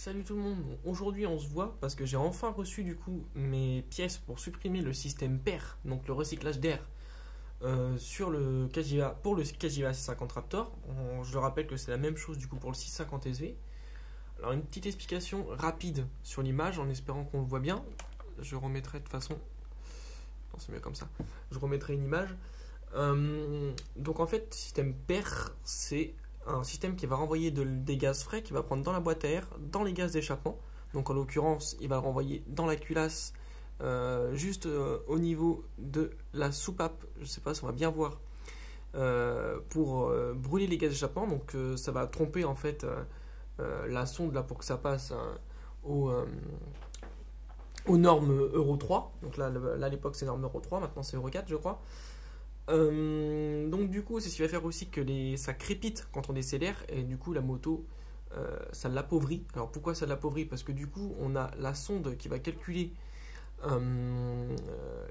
Salut tout le monde, aujourd'hui on se voit parce que j'ai enfin reçu du coup mes pièces pour supprimer le système PER, donc le recyclage d'air sur le Cagiva, pour le Cagiva 650 Raptor. Je le rappelle que c'est la même chose du coup pour le 650 SV. Alors une petite explication rapide sur l'image en espérant qu'on le voit bien. Je remettrai de toute façon, non c'est mieux comme ça, je remettrai une image. Donc en fait, système PER, c'est un système qui va renvoyer des gaz frais, qui va prendre dans la boîte à air, dans les gaz d'échappement. Donc en l'occurrence, il va le renvoyer dans la culasse, juste au niveau de la soupape, je ne sais pas si on va bien voir, pour brûler les gaz d'échappement. Donc ça va tromper en fait la sonde là pour que ça passe aux normes Euro 3. Donc là à l'époque c'est norme Euro 3, maintenant c'est Euro 4 je crois. Donc du coup c'est ce qui va faire aussi que ça crépite quand on décélère et du coup la moto ça l'appauvrit. Alors pourquoi ça l'appauvrit? Parce que du coup on a la sonde qui va calculer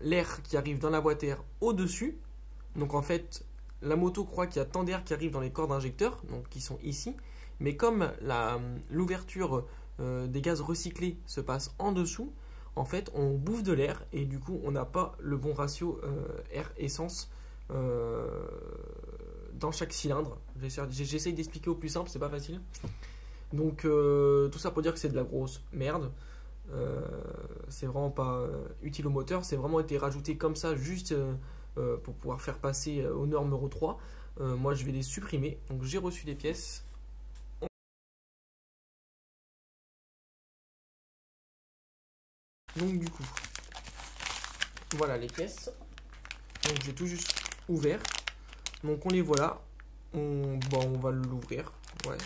l'air qui arrive dans la boîte à air au-dessus. Donc en fait la moto croit qu'il y a tant d'air qui arrive dans les cordes d'injecteurs, donc qui sont ici, mais comme l'ouverture des gaz recyclés se passe en dessous, en fait on bouffe de l'air et du coup on n'a pas le bon ratio air-essence dans chaque cylindre. J'essaye d'expliquer au plus simple, c'est pas facile. Donc tout ça pour dire que c'est de la grosse merde. C'est vraiment pas utile au moteur, c'est vraiment été rajouté comme ça juste pour pouvoir faire passer aux normes Euro 3. Moi je vais les supprimer, donc j'ai reçu des pièces. Donc du coup, voilà les pièces. Donc j'ai tout juste ouvert. Donc on les voit là. On va l'ouvrir. Ouais.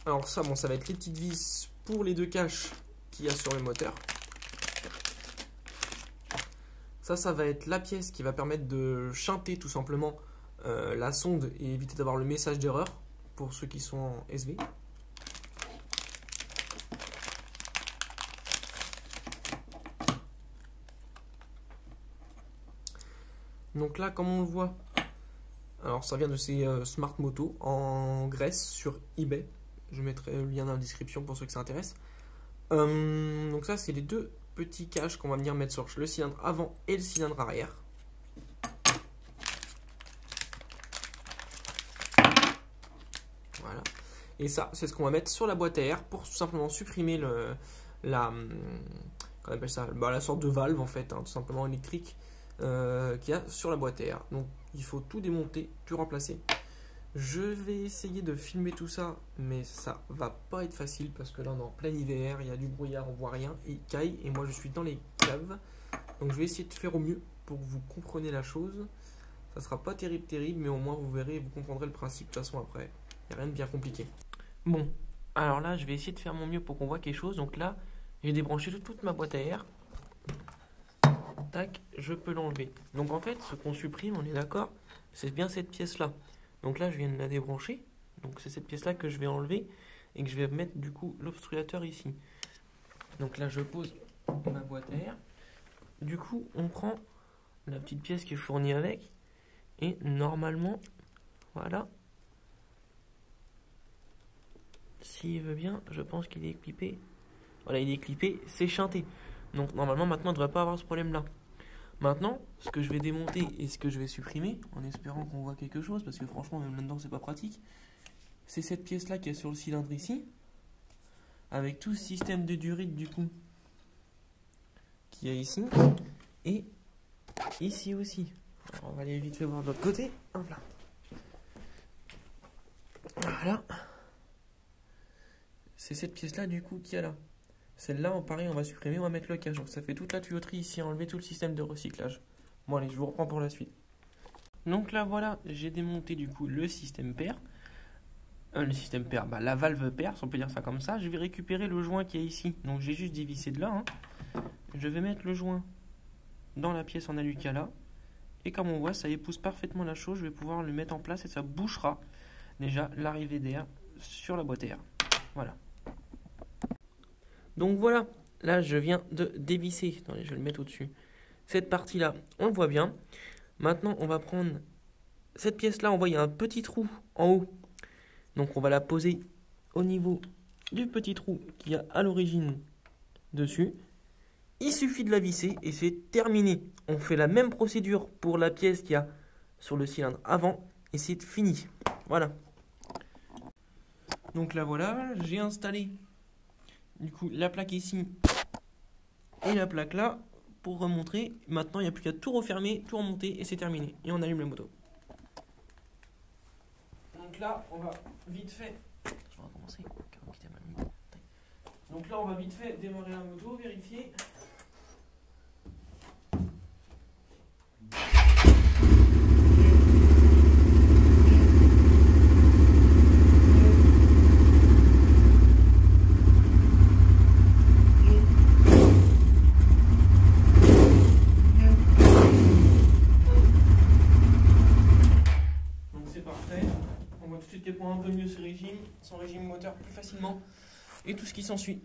Alors ça, bon, ça va être les petites vis pour les deux caches qu'il y a sur le moteur. Ça va être la pièce qui va permettre de shunter tout simplement la sonde et éviter d'avoir le message d'erreur pour ceux qui sont en SV. Donc là, comme on le voit, alors ça vient de ces Smart Moto en Grèce sur eBay. Je mettrai le lien dans la description pour ceux que ça intéresse. Donc ça, c'est les deux petits caches qu'on va venir mettre sur le cylindre avant et le cylindre arrière. Voilà. Et ça, c'est ce qu'on va mettre sur la boîte à air pour tout simplement supprimer qu'on appelle ça, la sorte de valve en fait, hein, tout simplement électrique. Qu'il y a sur la boîte à air. Donc il faut tout démonter, tout remplacer. Je vais essayer de filmer tout ça, mais ça va pas être facile parce que là on est en plein hiver, il y a du brouillard, on voit rien, il caille et moi je suis dans les caves. Donc je vais essayer de faire au mieux pour que vous compreniez la chose. Ça sera pas terrible, mais au moins vous verrez et vous comprendrez le principe. De toute façon après, il n'y a rien de bien compliqué. Bon, alors là je vais essayer de faire mon mieux pour qu'on voit quelque chose. Donc là, j'ai débranché toute ma boîte à air. Tac, je peux l'enlever. Donc en fait, ce qu'on supprime, on est d'accord, c'est bien cette pièce-là. Donc là, je viens de la débrancher. Donc c'est cette pièce-là que je vais enlever et que je vais mettre du coup l'obstruateur ici. Donc là, je pose ma boîte à air. Du coup, on prend la petite pièce qui est fournie avec et normalement, voilà. S'il veut bien, je pense qu'il est clippé. Voilà, il est clippé, c'est shunté. Donc normalement, maintenant, on ne devrait pas avoir ce problème-là. Maintenant, ce que je vais démonter et ce que je vais supprimer, en espérant qu'on voit quelque chose, parce que franchement, même là-dedans, c'est pas pratique, c'est cette pièce-là qui est sur le cylindre ici, avec tout ce système de durite, du coup, qu'il y a ici, et ici aussi. Alors, on va aller vite fait voir de l'autre côté. Hop là. Voilà. C'est cette pièce-là, du coup, qu'il y a là. Celle-là, pareil, on va supprimer, on va mettre le cache. Donc ça fait toute la tuyauterie ici, enlever tout le système de recyclage. Bon allez, je vous reprends pour la suite. Donc là, voilà, j'ai démonté du coup le système PER. La valve PER, si on peut dire ça comme ça. Je vais récupérer le joint qui est ici. Donc j'ai juste dévissé de là. Hein. Je vais mettre le joint dans la pièce en aluca là. Et comme on voit, ça épouse parfaitement la chose. Je vais pouvoir le mettre en place et ça bouchera déjà l'arrivée d'air sur la boîte à air. Voilà. Donc voilà, là je viens de dévisser, attendez, je vais le mettre au-dessus. Cette partie-là, on le voit bien. Maintenant, on va prendre cette pièce-là, on voit il y a un petit trou en haut. Donc on va la poser au niveau du petit trou qu'il y a à l'origine dessus. Il suffit de la visser et c'est terminé. On fait la même procédure pour la pièce qu'il y a sur le cylindre avant et c'est fini. Voilà. Donc là voilà, j'ai installé du coup la plaque ici et la plaque là pour remontrer. Maintenant il n'y a plus qu'à tout refermer, tout remonter et c'est terminé. Et on allume la moto. Donc là on va vite fait. Je vais recommencer. Donc là on va vite fait démarrer la moto, vérifier. On voit tout de suite qu'elle prend un peu mieux son régime moteur plus facilement et tout ce qui s'ensuit.